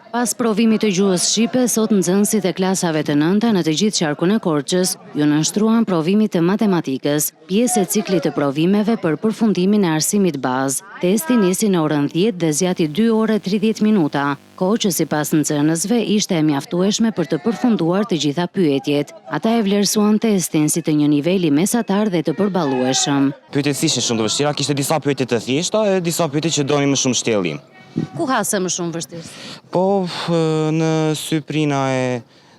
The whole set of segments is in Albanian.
Pas provimit të gjuhës shqipe, sot nxënësit e klasave të 9-ta në të gjithë qarkun e Korçës ju nënshtruan provimit të matematikës, pjesë e ciklit të provimeve për përfundimin e arsimit bazë. Testi nisi në orën 10 dhe zgjati 2 orë 30 minuta, kohë që sipas nxënësve ishte e mjaftueshme për të përfunduar të gjitha pyetjet. Ata e vlerësuan testin si të një niveli mesatar dhe të përballueshëm. Pyetjet ishin shumë të vështira, kishte disa pyetje të thjeshta e disa pyetje që donin më shumë shtjellim. Ku hase më shumë vështirësi? Po në syprina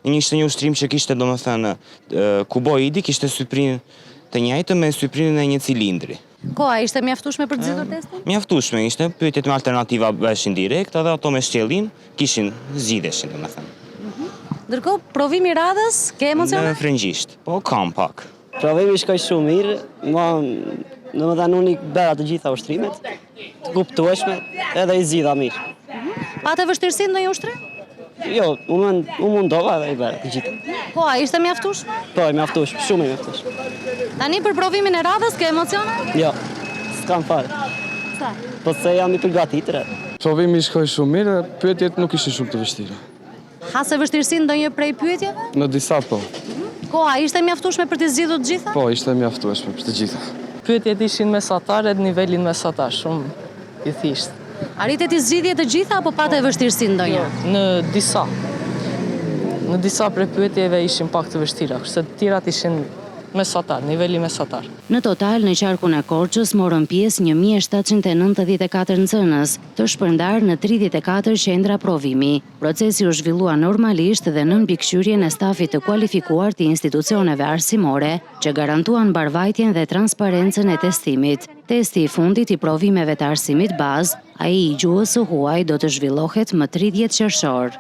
ishte një ushtrim që kishte domethënë kuboidi, kishte syprinë të njëjtë me syprinën e një cilindri. Koha ishte mjaftueshme për të zgjedhur testin? Mjaftueshme ishte, pyetjet me alternativa bëheshin direkt, edhe ato me shtjellim kishin zgjidheshin domethënë. Ndërkohë, provimi i radhës, ke emocione? Në frëngjisht, po kam pak. Provimi shkoi shumë mirë, domethënë unë i bëra të gjitha ushtrimet, të kuptueshme, edhe i zgjidha mirë. Patë vështirësi në ndonjë ushtrim? Jo, unë mundova dhe i bëra të gjitha. Koha ishte mjaftueshme? Po, e mjaftueshme, shumë e mjaftueshme. Tani për provimin e radhës, ke emocione? Jo, s'kam fare. Sa? Po se jam i përgatitur. Provimi shkoi shumë mirë, pyetjet nuk ishin shumë të vështira. Hase vështirësi në ndonjë prej pyetjeve? Në disa po. Koha ishte mjaftueshme për të zgjidhur të gjitha? Po, ishte mjaftueshme për të gjitha. Pyetjet ishin mesatare, nivelin mesatar, shumë i thjeshtë. Arritet i zgjidhje të gjitha apo patë vështirësi ndonjë? Në disa prej pyetjeve ishin pak të vështira, kurse të tjerat ishin mesatar, niveli mesatar. Në total, në qarkun e Korçës morën pjesë 1794 nxënës, të shpërndarë në 34 qendra provimi. Procesi u zhvillua normalisht dhe nën mbikëqyrjen e stafit të kualifikuar të institucioneve arsimore, që garantuan mbarvajtjen dhe transparencën e testimit. Testi i fundit i provimeve të arsimit bazë, ai i gjuhës së huaj, do të zhvillohet më 30 qershor.